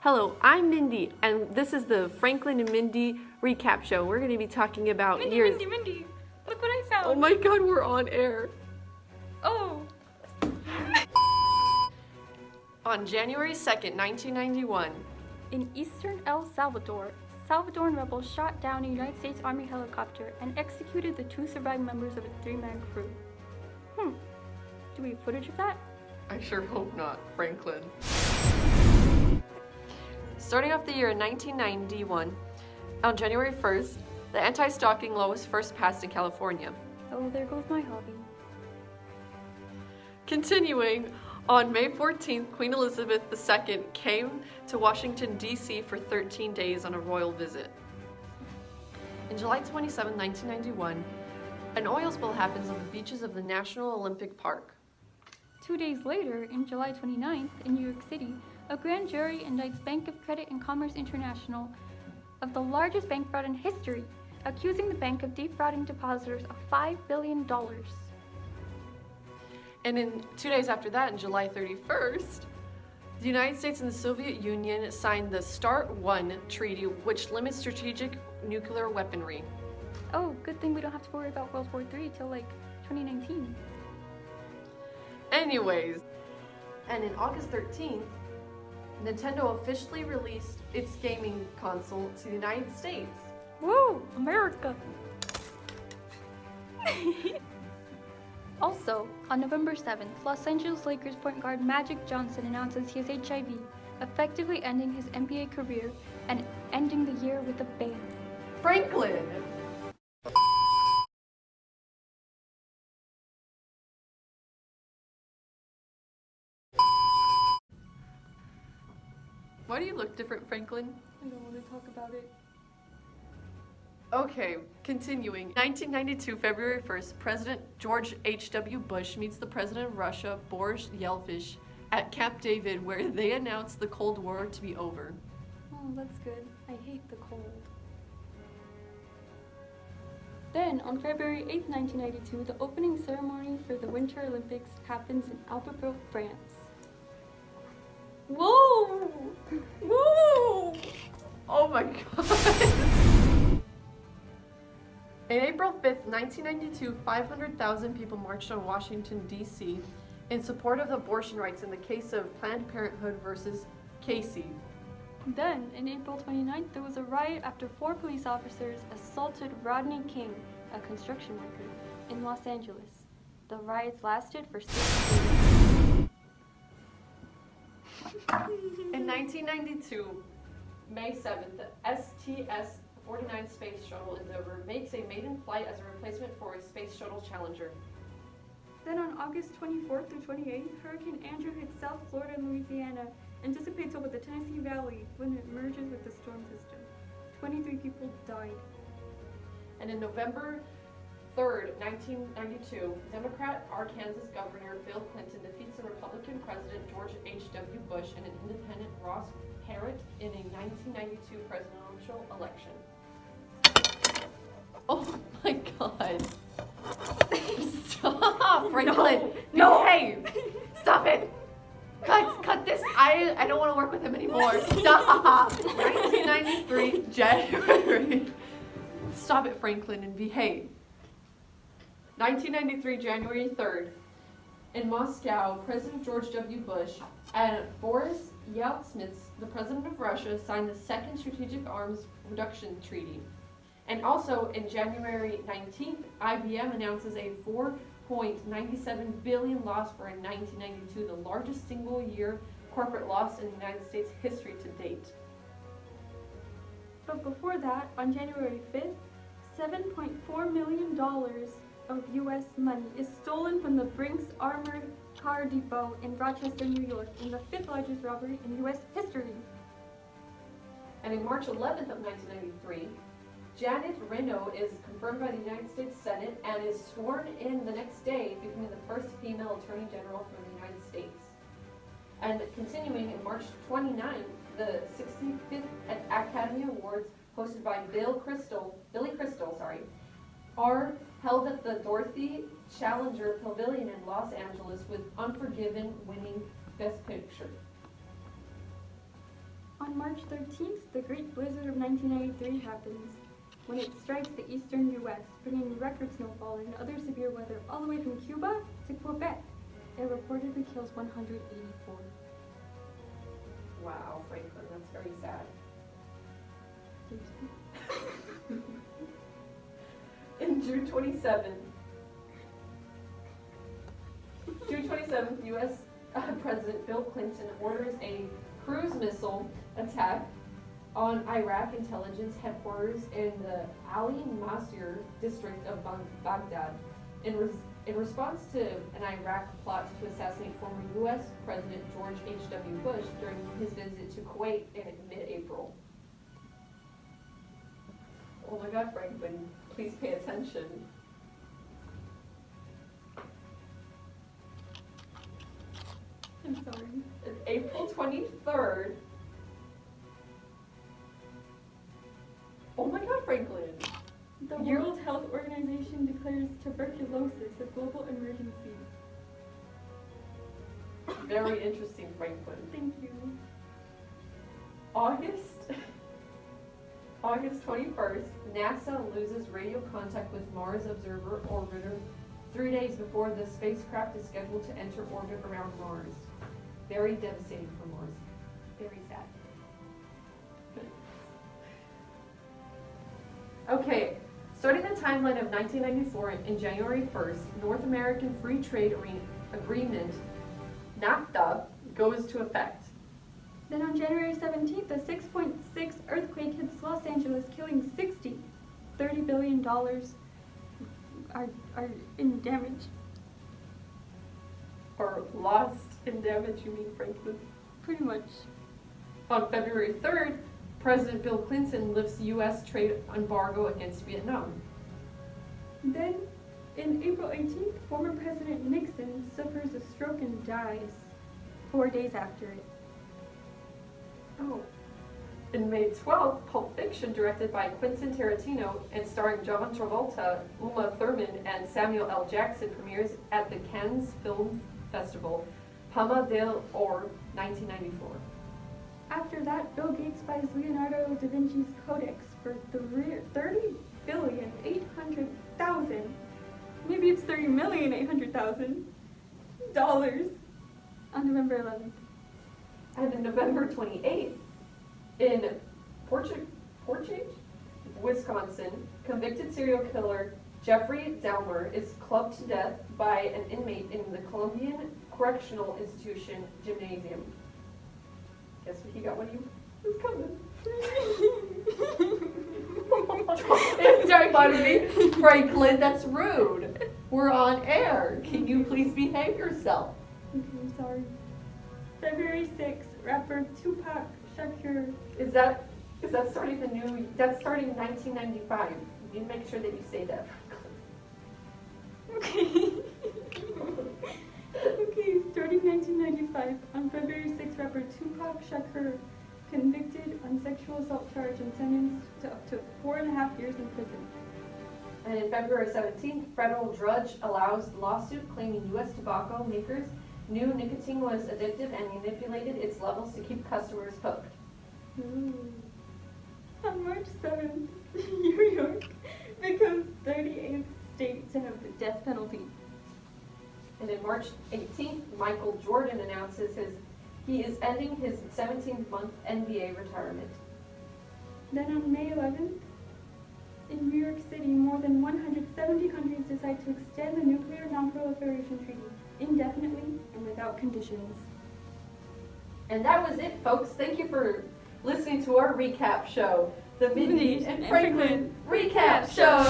Hello, I'm Mindy, and this is the Franklin and Mindy recap show. We're going to be talking about years. Mindy, look what I found. Oh my god, we're on air. Oh. On January 2nd, 1991. In eastern El Salvador, Salvadoran rebels shot down a United States Army helicopter and executed the 2 surviving members of a 3-man crew. Do we have footage of that? I sure hope not, Franklin. Starting off the year in 1991, on January 1st, the anti-stalking law was first passed in California. Oh, there goes my hobby. Continuing, on May 14th, Queen Elizabeth II came to Washington, D.C. for 13 days on a royal visit. In July 27, 1991, an oil spill happens on the beaches of the National Olympic Park. 2 days later, in July 29th, in New York City, a grand jury indicts Bank of Credit and Commerce International of the largest bank fraud in history, accusing the bank of defrauding depositors of $5 billion. And in 2 days after that, on July 31st, the United States and the Soviet Union signed the START I treaty, which limits strategic nuclear weaponry. Oh, good thing we don't have to worry about World War III till like 2019. Anyways, and in August 13th, Nintendo officially released its gaming console to the United States. Woo! America! Also, on November 7th, Los Angeles Lakers point guard Magic Johnson announces he has HIV, effectively ending his NBA career and ending the year with a bang. Franklin! Why do you look different, Franklin? I don't want to talk about it. Okay, continuing. 1992, February 1st, President George H.W. Bush meets the President of Russia, Boris Yeltsin, at Camp David, where they announced the Cold War to be over. Oh, that's good. I hate the cold. Then, on February 8th, 1992, the opening ceremony for the Winter Olympics happens in Albertville, France. Whoa! Whoa! Oh my god! In April 5th, 1992, 500,000 people marched on Washington, D.C. in support of abortion rights in the case of Planned Parenthood versus Casey. Then, in April 29th, there was a riot after 4 police officers assaulted Rodney King, a construction worker, in Los Angeles. The riots lasted for 6 days. In 1992, May 7th, the STS-49 space shuttle Endeavour makes a maiden flight as a replacement for a Space Shuttle Challenger. Then on August 24th through 28th, Hurricane Andrew hits South Florida and Louisiana and dissipates over the Tennessee Valley when it merges with the storm system. 23 people died. And in November 3rd, 1992, Democrat Arkansas Governor Bill Clinton defeats the Republican President George H.W. Bush and an independent Ross Perot in a 1992 presidential election. Oh my god. Stop, Franklin. No. Hey, stop it. Cut this. I don't want to work with him anymore. Stop. 1993, January. Stop it, Franklin, and behave. 1993, January 3rd, in Moscow, President George W. Bush and Boris Yeltsin, the President of Russia, signed the Second Strategic Arms Reduction Treaty. And also, in January 19th, IBM announces a $4.97 billion loss for in 1992, the largest single-year corporate loss in United States history to date. But before that, on January 5th, $7.4 million of U.S. money is stolen from the Brinks Armored Car Depot in Rochester, New York, in the 5th largest robbery in U.S. history. And in March 11th of 1993, Janet Reno is confirmed by the United States Senate and is sworn in the next day, becoming the first female Attorney General for the United States. And continuing in March 29th, the 65th Academy Awards, hosted by Billy Crystal, are held at the Dorothy Challenger Pavilion in Los Angeles, with Unforgiven winning Best Picture. On On March 13th, the Great Blizzard of 1993 happens, when it strikes the eastern U.S., bringing record snowfall and other severe weather all the way from Cuba to Quebec. It reportedly kills 184. Wow, Franklin, that's very sad. In June 27th, U.S. President Bill Clinton orders a cruise missile attack on Iraq intelligence headquarters in the Ali Masir district of Baghdad in response to an Iraq plot to assassinate former U.S. President George H.W. Bush during his visit to Kuwait in mid-April. Oh my God, Franklin, please pay attention. I'm sorry. It's April 23rd. Oh my God, Franklin. The You're- World Health Organization declares tuberculosis a global emergency. Very interesting, Franklin. Thank you. August 21st, NASA loses radio contact with Mars Observer Orbiter 3 days before the spacecraft is scheduled to enter orbit around Mars. Very devastating for Mars. Very sad. Okay, starting the timeline of 1994, in January 1st, North American Free Trade Agreement, NAFTA, goes to effect. Then on January 17th, a 6.6 earthquake hits Los Angeles, killing 60. $30 billion are in damage. Or lost in damage, you mean, Franklin? Pretty much. On February 3rd, President Bill Clinton lifts U.S. trade embargo against Vietnam. Then, in April 18th, former President Nixon suffers a stroke and dies 4 days after it. Oh. In May 12th, Pulp Fiction, directed by Quentin Tarantino and starring John Travolta, Uma Thurman, and Samuel L. Jackson, premieres at the Cannes Film Festival, Palma del Oro, 1994. After that, Bill Gates buys Leonardo da Vinci's Codex for $30,800,000. Maybe it's $30,800,000 on November 11th. And on November 28th, in Portage, Wisconsin, convicted serial killer Jeffrey Dahmer is clubbed to death by an inmate in the Columbian Correctional Institution gymnasium. Guess what he got when he was coming? Don't bother me, Franklin, that's rude. We're on air. Can you please behave yourself? Okay, I'm sorry. February 6th, rapper Tupac Shakur. Is that starting the new? That's starting 1995. You need to make sure that you say that. Okay. Okay, starting 1995, on February 6th, rapper Tupac Shakur convicted on sexual assault charge and sentenced to up to 4.5 years in prison. And in February 17th, federal judge allows lawsuit claiming U.S. tobacco makers knew nicotine was addictive and manipulated its levels to keep customers hooked. Ooh. On March 7th, New York becomes 38th state to have the death penalty. And in March 18th, Michael Jordan announces he is ending his 17-month NBA retirement. Then on May 11th, in New York City, more than 170 countries decide to extend the Nuclear Non-Proliferation Treaty indefinitely and without conditions. And that was it, folks. Thank you for listening to our recap show, the Mindy and Franklin Recap Show.